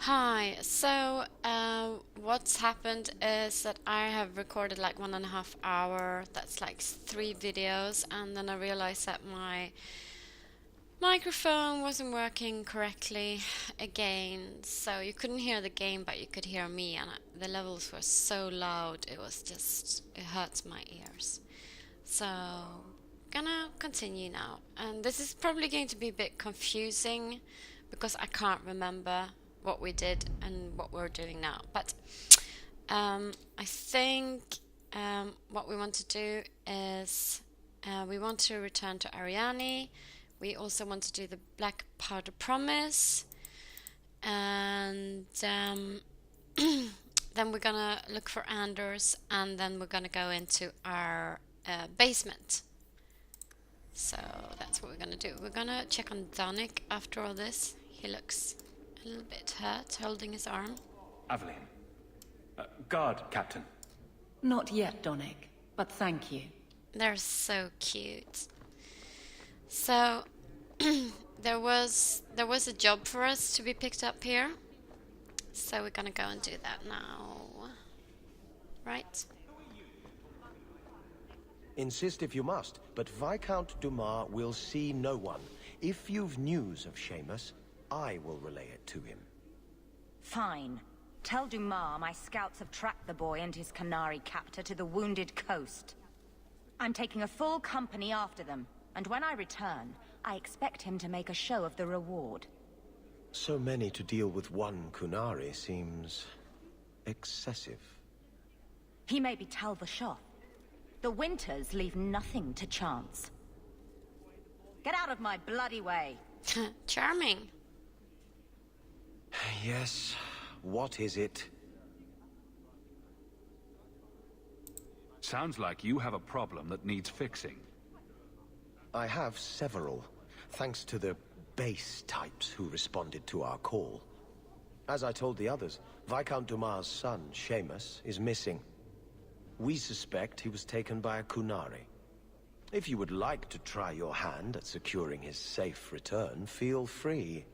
Hi, so what's happened is that I have recorded like 1.5 hours, that's like 3 videos, and then I realized that my microphone wasn't working correctly again, so you couldn't hear the game, but you could hear me, and the levels were so loud, it hurts my ears. So, gonna continue now, and this is probably going to be a bit confusing because I can't remember what we did and what we're doing now. But I think what we want to do is we want to return to Ariane. We also want to do the Black Powder Promise, and then we're gonna look for Anders, and then we're gonna go into our basement. So that's what we're gonna do. We're gonna check on Danik after all this. He looks a little bit hurt, holding his arm. Aveline. Guard, Captain. Not yet, Donick, but thank you. They're so cute. So there was a job for us to be picked up here. So we're gonna go and do that now. Right? Insist if you must, but Viscount Dumas will see no one. If you've news of Seamus, I will relay it to him. Fine. Tell Dumas my scouts have tracked the boy and his Canary captor to the Wounded Coast. I'm taking a full company after them, and when I return, I expect him to make a show of the reward. So many to deal with one Kunari seems excessive. He may be Tal Vashoth. The Winters leave nothing to chance. Get out of my bloody way! Charming. Yes, what is it? Sounds like you have a problem that needs fixing. I have several, thanks to the base types who responded to our call. As I told the others, Viscount Dumas' son, Seamus, is missing. We suspect he was taken by a Kunari. If you would like to try your hand at securing his safe return, feel free.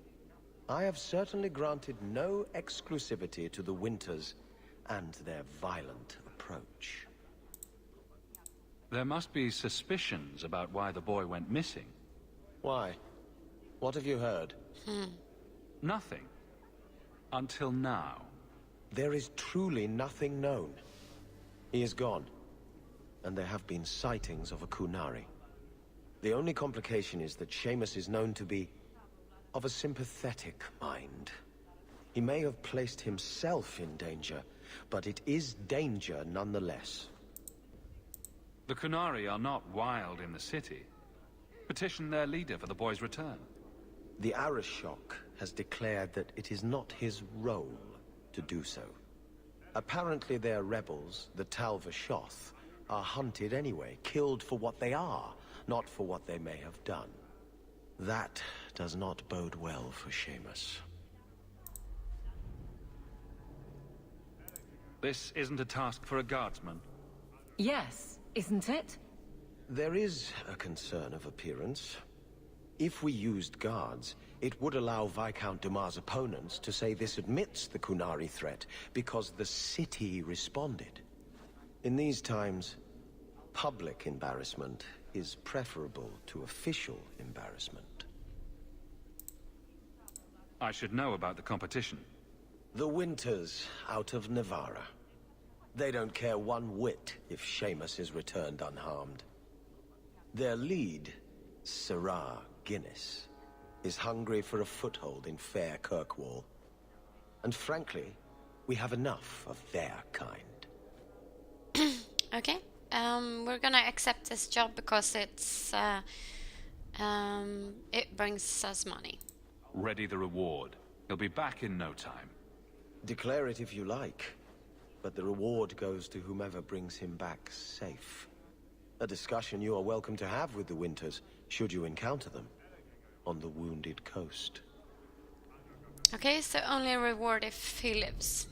I have certainly granted no exclusivity to the Winters and their violent approach. There must be suspicions about why the boy went missing. Why? What have you heard? Nothing. Until now. There is truly nothing known. He is gone, and there have been sightings of a Kunari. The only complication is that Seamus is known to be of a sympathetic mind. He may have placed himself in danger, but it is danger nonetheless. The Kunari are not wild in the city. Petition their leader for the boy's return. The Arishok has declared that it is not his role to do so. Apparently their rebels, the Tal Vashoth, are hunted anyway, killed for what they are, not for what they may have done. That does not bode well for Seamus. This isn't a task for a guardsman. Yes, isn't it? There is a concern of appearance. If we used guards, it would allow Viscount Dumas' opponents to say this admits the Kunari threat because the city responded. In these times, public embarrassment is preferable to official embarrassment. I should know about the competition. The Winters out of Navarra. They don't care one whit if Seamus is returned unharmed. Their lead, Sirrah Guinness, is hungry for a foothold in fair Kirkwall. And frankly, we have enough of their kind. Okay. We're gonna accept this job because it brings us money. Ready the reward. He'll be back in no time. Declare it if you like, but the reward goes to whomever brings him back safe. A discussion you are welcome to have with the Winters, should you encounter them, on the Wounded Coast. Okay, so only a reward if he lives.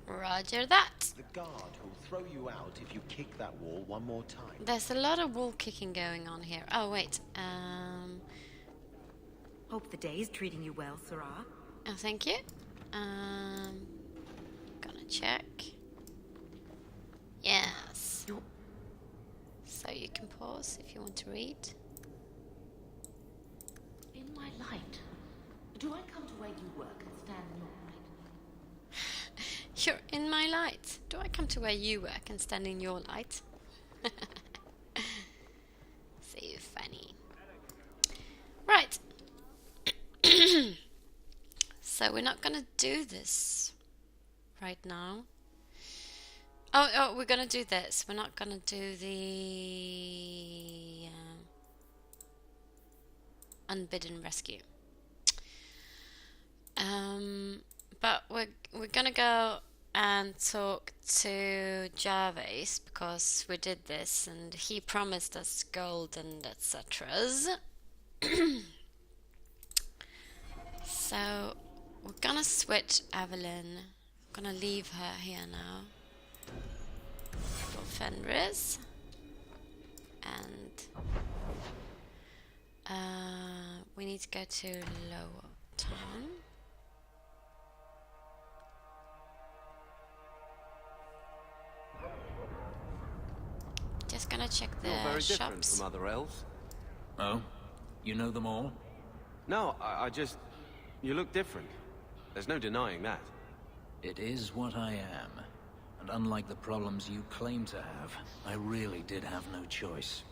Roger that. The guard will throw you out if you kick that wall one more time. There's a lot of wall kicking going on here. Oh, wait. Hope the day is treating you well, Sirrah. Oh, thank you. Gonna check. Yes. So you can pause if you want to read. In my light. Do I come to where you work and stand in your light? You're in my light. Do I come to where you work and stand in your light? So funny. Right. So we're not gonna do this right now. Oh, we're gonna do this. We're not gonna do the unbidden rescue. But we're gonna go and talk to Jarvis because we did this and he promised us gold and etc. So we're gonna switch Evelyn. I'm gonna leave her here now for Fenris, and we need to go to Lower Town. Just gonna check the You're very different shops. from other elves. Oh? You know them all? No, I just... You look different. There's no denying that. It is what I am. And unlike the problems you claim to have, I really did have no choice.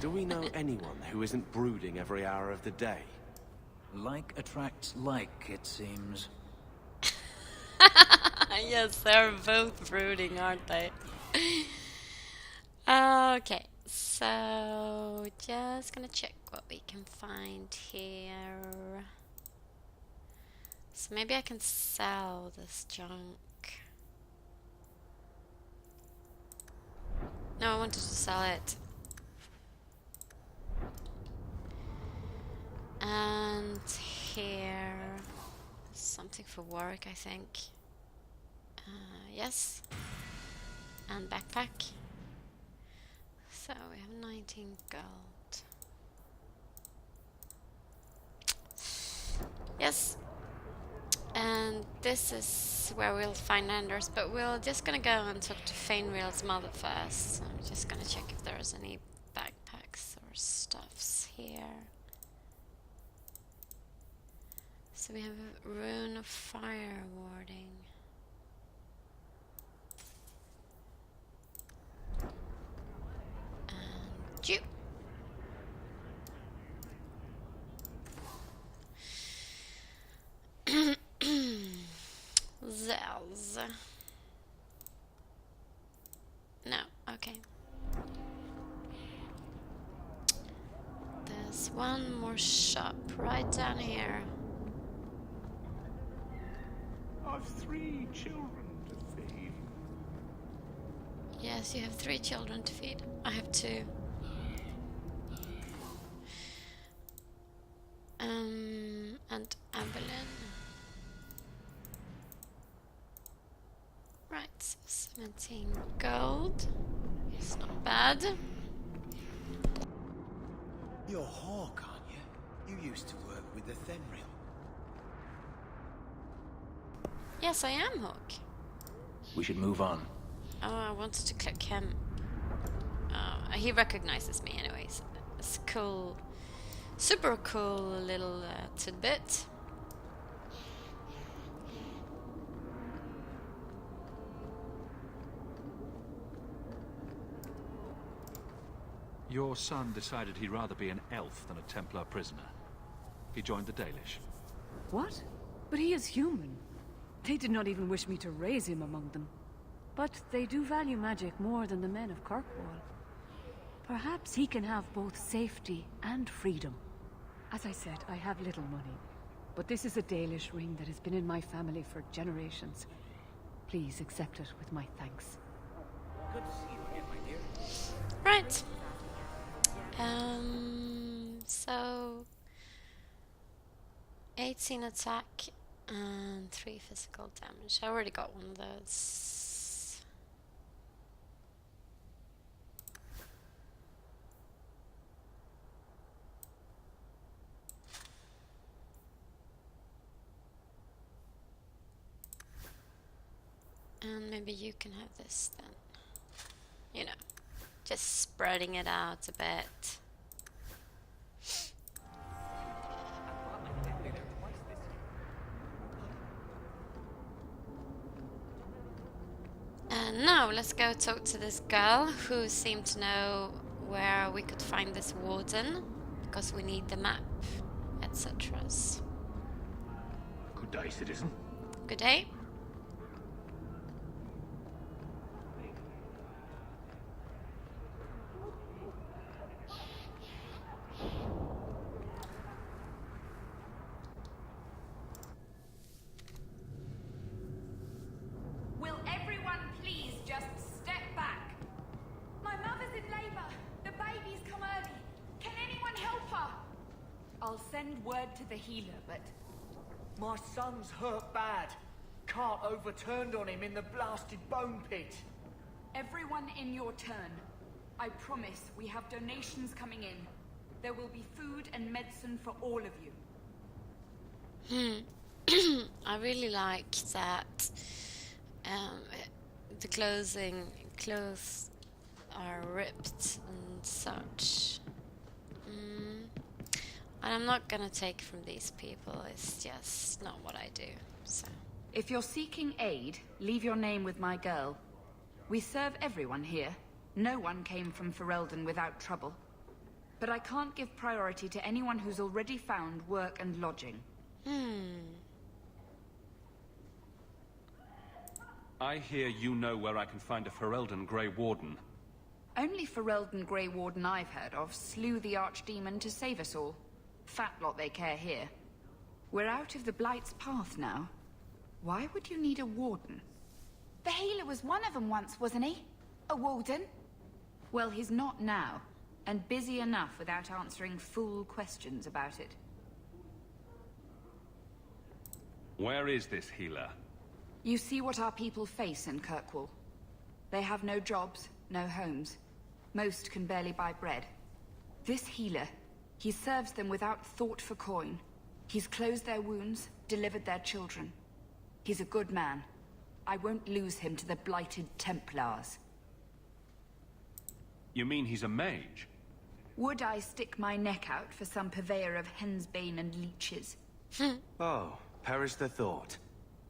Do we know anyone who isn't brooding every hour of the day? Like attracts like, it seems. Yes, they're both brooding, aren't they? Okay, so just gonna check what we can find here. So maybe I can sell this junk. No, I wanted to sell it. And here, something for work, I think. Yes. And backpack. So we have 19 gold. Yes. And this is where we'll find Anders, but we're just gonna go and talk to Feynriels' mother first. So I'm just gonna check if there's any backpacks or stuffs here. So we have a rune of fire warding. And you. Zells. No, okay. There's one more shop right down here. I've 3 children to feed. Yes, you have 3 children to feed. I have 2. And Evelyn. Right, so 17 gold. It's not bad. You're Hawk, aren't you? You used to work with the Feynriel. Yes, I am Hawk. We should move on. Oh, I wanted to click him. He recognizes me anyways. It's cool. Super cool little tidbit. Your son decided he'd rather be an elf than a Templar prisoner. He joined the Dalish. What? But he is human. They did not even wish me to raise him among them. But they do value magic more than the men of Kirkwall. Perhaps he can have both safety and freedom. As I said, I have little money. But this is a Dalish ring that has been in my family for generations. Please accept it with my thanks. Good to see you again, my dear. Right. So 18 attack and 3 physical damage. I already got one of those. And maybe you can have this then. You know, just spreading it out a bit. And now let's go talk to this girl who seemed to know where we could find this warden, because we need the map, etc. Good day, citizen. Good day. Will everyone please just step back? My mother's in labor. The baby's come early. Can anyone help her? I'll send word to the healer, but... My son's hurt bad. Cart overturned on him in the blasted bone pit. Everyone in your turn. I promise we have donations coming in. There will be food and medicine for all of you. I really like that the clothes are ripped and such. And I'm not gonna take from these people, it's just not what I do, so. If you're seeking aid, leave your name with my girl. We serve everyone here. No one came from Ferelden without trouble. But I can't give priority to anyone who's already found work and lodging. I hear you know where I can find a Ferelden Grey Warden. Only Ferelden Grey Warden I've heard of slew the Archdemon to save us all. Fat lot they care here. We're out of the Blight's path now. Why would you need a warden? The healer was one of them once, wasn't he? A warden? Well, he's not now, and busy enough without answering fool questions about it. Where is this healer? You see what our people face in Kirkwall. They have no jobs, no homes. Most can barely buy bread. This healer, he serves them without thought for coin. He's closed their wounds, delivered their children. He's a good man. I won't lose him to the blighted Templars. You mean he's a mage? Would I stick my neck out for some purveyor of hensbane and leeches? Oh, perish the thought.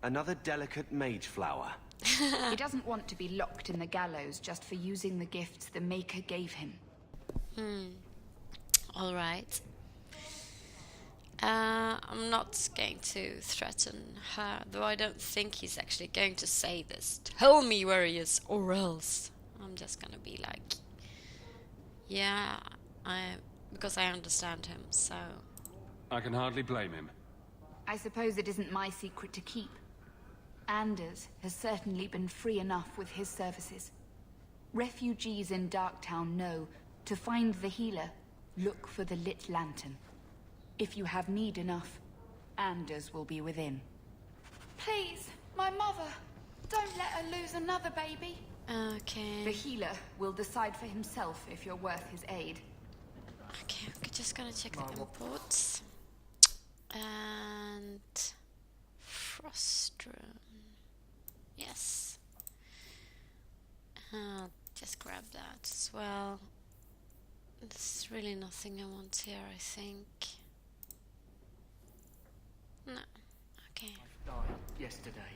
Another delicate mage flower. He doesn't want to be locked in the gallows just for using the gifts the Maker gave him. All right. I'm not going to threaten her, though I don't think he's actually going to say this. Tell me where he is, or else. I'm just gonna be like, yeah, because I understand him, so. I can hardly blame him. I suppose it isn't my secret to keep. Anders has certainly been free enough with his services. Refugees in Darktown know to find the healer, look for the lit lantern. If you have need enough, Anders will be within. Please, my mother. Don't let her lose another baby. Okay. The healer will decide for himself if you're worth his aid. Okay, I'm just gonna check the imports. And Frostroom. Yes. I'll just grab that as well. There's really nothing I want here, I think. No. Okay. I died yesterday.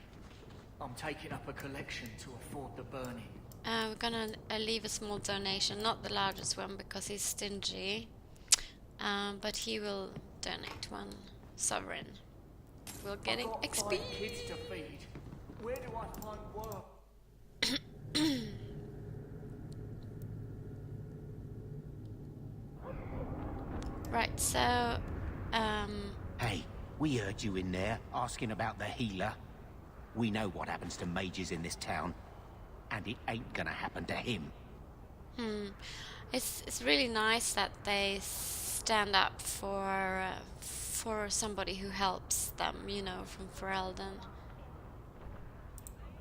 I'm taking up a collection to afford the burning. We're gonna leave a small donation, not the largest one because he's stingy. But he will donate 1 sovereign. We're getting I've got XP. 5 kids to feed. Where do I find work? Right, so Hey, we heard you in there asking about the healer. We know what happens to mages in this town, and it ain't gonna happen to him. it's really nice that they stand up for somebody who helps them, you know, from Ferelden.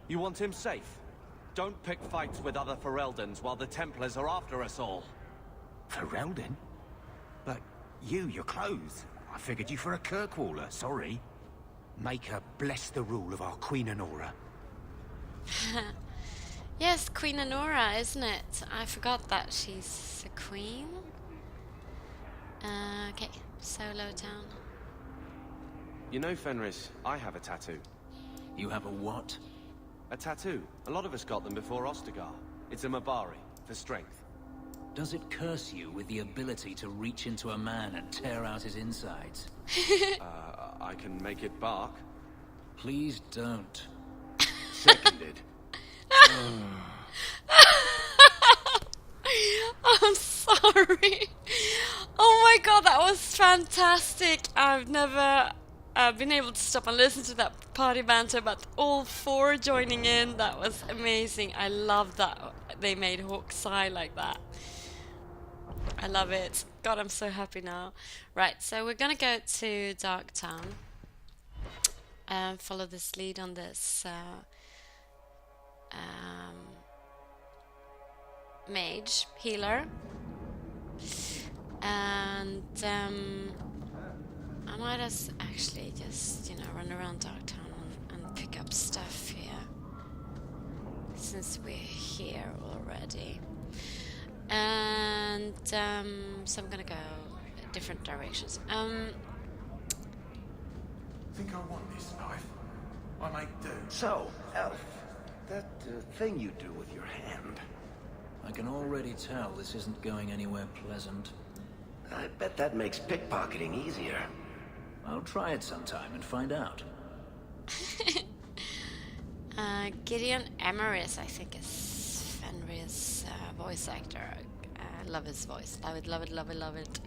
You want him safe? Don't pick fights with other Fereldans while the Templars are after us all. Ferelden? But your clothes. I figured you for a Kirkwaller, sorry. Make her bless the rule of our Queen Honora. Yes, Queen Anora, isn't it? I forgot that she's a queen. Okay, Solo Town. You know, Fenris, I have a tattoo. You have a what? A tattoo. A lot of us got them before Ostagar. It's a Mabari, for strength. Does it curse you with the ability to reach into a man and tear out his insides? I can make it bark. Please don't. Seconded. I'm sorry. Oh my god, that was fantastic. I've never been able to stop and listen to that party banter, but all four joining in, that was amazing. I love that they made Hawk sigh like that. I love it. God, I'm so happy now. Right, so we're gonna go to Darktown and follow this lead on this mage, healer. And I might actually just, you know, run around Darktown and pick up stuff here, since we're here already. And so I'm gonna go different directions. Think I want this knife? I might do. So, Elf, that thing you do with your hand. I can already tell this isn't going anywhere pleasant. I bet that makes pickpocketing easier. I'll try it sometime and find out. Gideon Emeris, I think, is Fenris' voice actor. I love his voice. Love it, love it, love it, love it.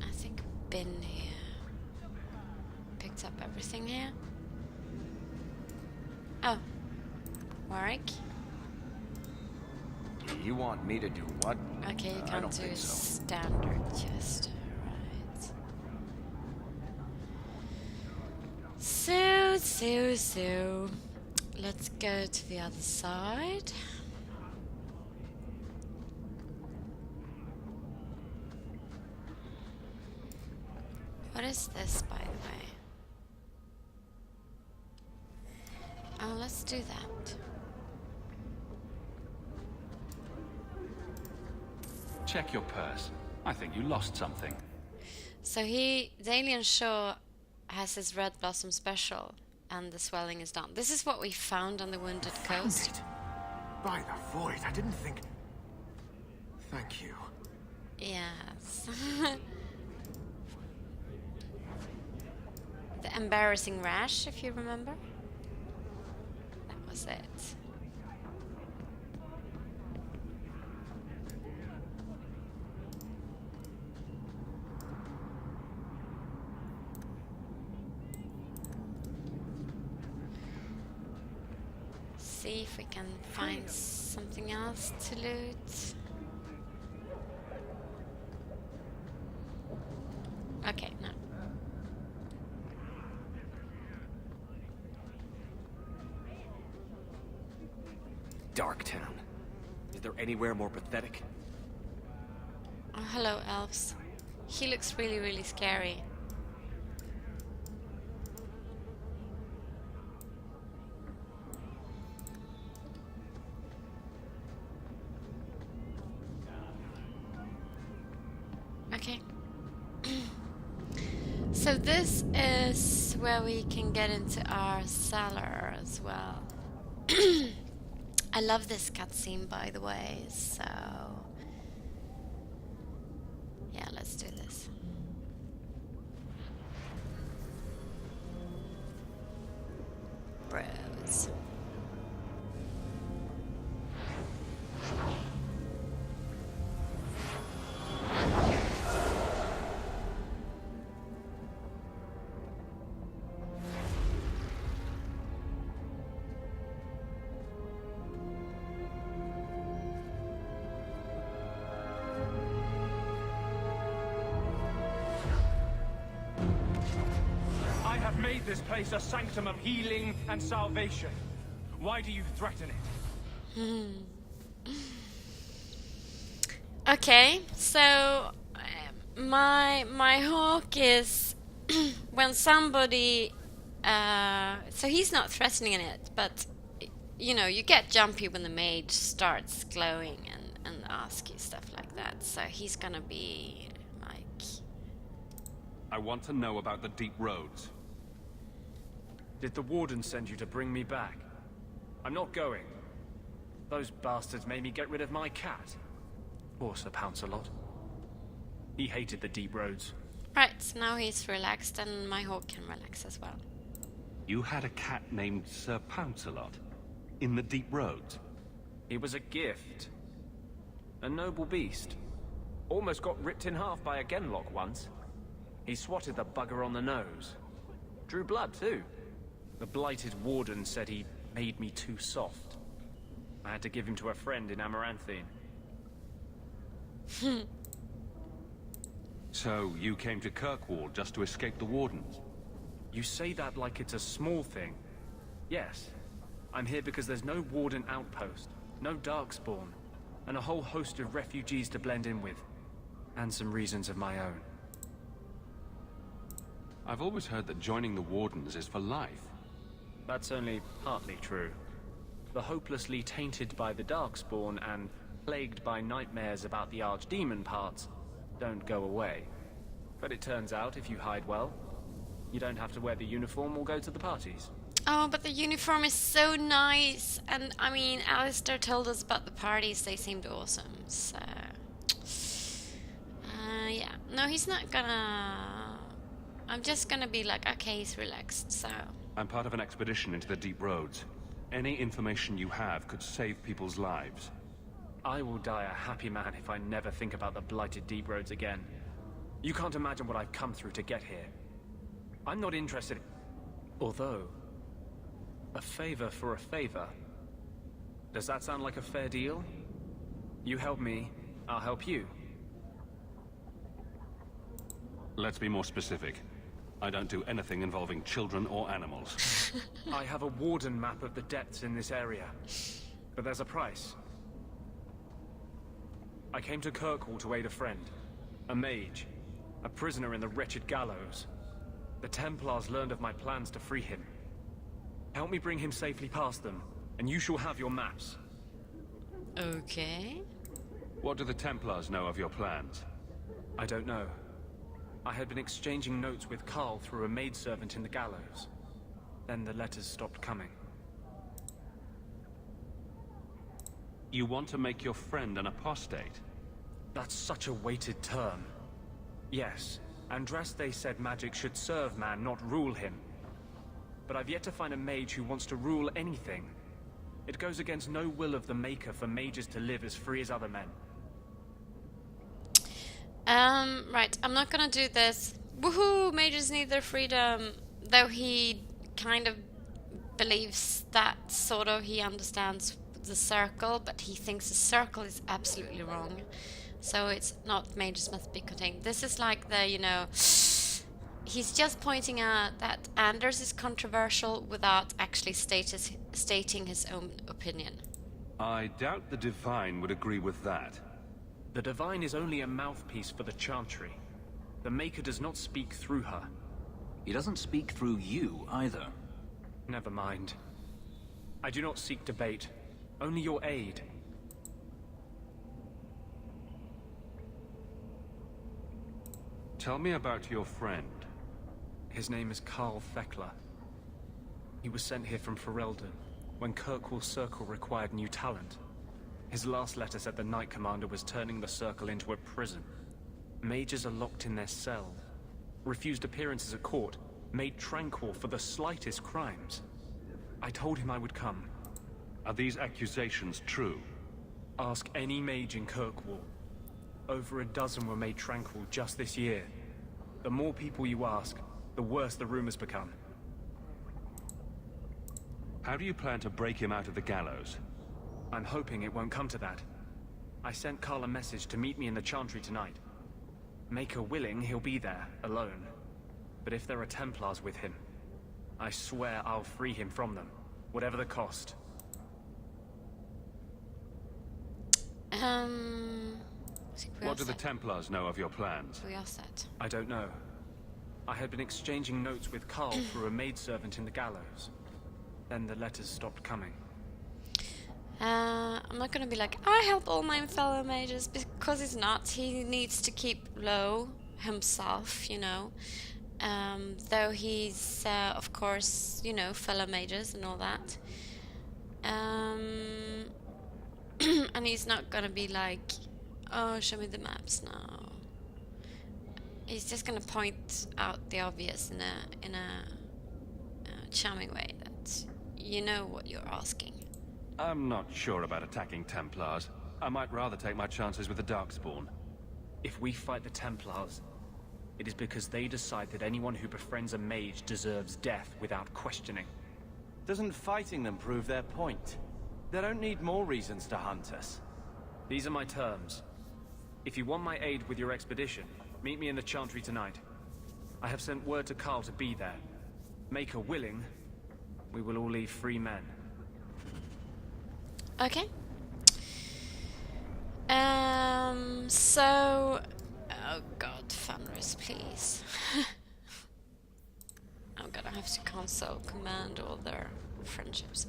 I think been here. Picked up everything here. Oh, Warwick. You want me to do what? Okay, you I can't don't do think so. standard chest. Right. So. Let's go to the other side. What is this, by the way? Oh, let's do that. Check your purse. I think you lost something. So the alien Shaw has his red blossom special, and the swelling is down. This is what we found on the Wounded Coast. It. By the void, I didn't think... Thank you. Yes. The embarrassing rash, if you remember. That was it. See if we can find something else to loot. Okay, no. Darktown. Is there anywhere more pathetic? Oh, hello, elves. He looks really, really scary. Okay. So this is where we can get into our cellar as well. I love this cutscene, by the way, so... yeah, let's do this. Bros. Made this place a sanctum of healing and salvation. Why do you threaten it? Okay, so My hawk is when somebody so he's not threatening it, but you know, you get jumpy when the mage starts glowing and ask you stuff like that. So he's gonna be like, I want to know about the deep roads. Did the warden send you to bring me back? I'm not going. Those bastards made me get rid of my cat. Poor Sir Pouncelot. He hated the deep roads. right, now he's relaxed and my hawk can relax as well. You had a cat named Sir Pouncelot in the deep roads. He was a gift. A noble beast. Almost got ripped in half by a genlock once. He swatted the bugger on the nose. Drew blood, too. The blighted warden said he made me too soft. I had to give him to a friend in Amaranthine. So, you came to Kirkwall just to escape the wardens? You say that like it's a small thing. Yes. I'm here because there's no warden outpost, no darkspawn, and a whole host of refugees to blend in with. And some reasons of my own. I've always heard that joining the wardens is for life. That's only partly true. The hopelessly tainted by the darkspawn and plagued by nightmares about the archdemon parts don't go away. But it turns out if you hide well, you don't have to wear the uniform or go to the parties. Oh, but the uniform is so nice. And I mean, Alistair told us about the parties, they seemed awesome. So yeah. No, he's not gonna... I'm just gonna be like, okay, he's relaxed, so... I'm part of an expedition into the deep roads. Any information you have could save people's lives. I will die a happy man if I never think about the blighted deep roads again. You can't imagine what I've come through to get here. I'm not interested... Although... a favor for a favor. Does that sound like a fair deal? You help me, I'll help you. Let's be more specific. I don't do anything involving children or animals. I have a warden map of the depths in this area. But there's a price. I came to Kirkwall to aid a friend. A mage. A prisoner in the wretched gallows. The Templars learned of my plans to free him. Help me bring him safely past them, and you shall have your maps. Okay. What do the Templars know of your plans? I don't know. I had been exchanging notes with Carl through a maidservant in the gallows. Then the letters stopped coming. You want to make your friend an apostate? That's such a weighted term. Yes, Andraste said magic should serve man, not rule him. But I've yet to find a mage who wants to rule anything. It goes against no will of the Maker for mages to live as free as other men. Right, I'm not gonna do this. Woohoo! Mages need their freedom. Though he kind of believes that sort of he understands the circle, but he thinks the circle is absolutely wrong. So it's not mages must be contained. This is like the, you know, he's just pointing out that Anders is controversial without actually stating his own opinion. I doubt the Divine would agree with that. The Divine is only a mouthpiece for the Chantry. The Maker does not speak through her. He doesn't speak through you, either. Never mind. I do not seek debate, only your aid. Tell me about your friend. His name is Carl Thekla. He was sent here from Ferelden when Kirkwall Circle required new talent. His last letter said the Knight Commander was turning the Circle into a prison. Mages are locked in their cell, refused appearances at court, made tranquil for the slightest crimes. I told him I would come. Are these accusations true? Ask any mage in Kirkwall. Over a dozen were made tranquil just this year. The more people you ask, the worse the rumors become. How do you plan to break him out of the gallows? I'm hoping it won't come to that. I sent Carl a message to meet me in the Chantry tonight. Maker willing, he'll be there, alone. But if there are Templars with him, I swear I'll free him from them, whatever the cost. What What do the Templars know of your plans? We are set. I don't know. I had been exchanging notes with Carl through a maidservant in the gallows. Then the letters stopped coming. I'm not gonna be like, I help all my fellow mages, because he's not. He needs to keep low himself, you know. Though he's, of course, you know, fellow mages and all that. And he's not gonna be like, oh, show me the maps now. He's just gonna point out the obvious in a charming way that you know what you're asking. I'm not sure about attacking Templars. I might rather take my chances with the Darkspawn. If we fight the Templars, it is because they decide that anyone who befriends a mage deserves death without questioning. Doesn't fighting them prove their point? They don't need more reasons to hunt us. These are my terms. If you want my aid with your expedition, meet me in the Chantry tonight. I have sent word to Carl to be there. Make her willing, we will all leave free men. Okay. So... Oh god, Feynriels, please. I'm gonna have to console command all their friendships.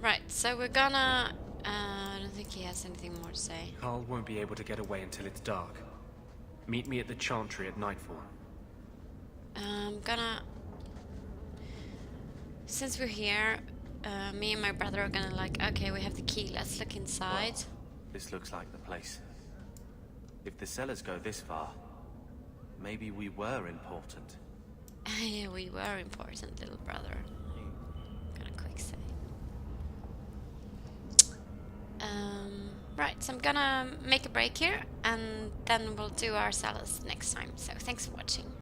Right, so we're gonna... I don't think he has anything more to say. Carl won't be able to get away until it's dark. Meet me at the Chantry at nightfall. I'm gonna... Since we're here, me and my brother are gonna like, okay, we have the key, let's look inside. Well, this looks like the place. If the cellars go this far, maybe we were important. Yeah, we were important, little brother. Gonna quick say. Right, so I'm gonna make a break here, and then we'll do our cellars next time. So thanks for watching.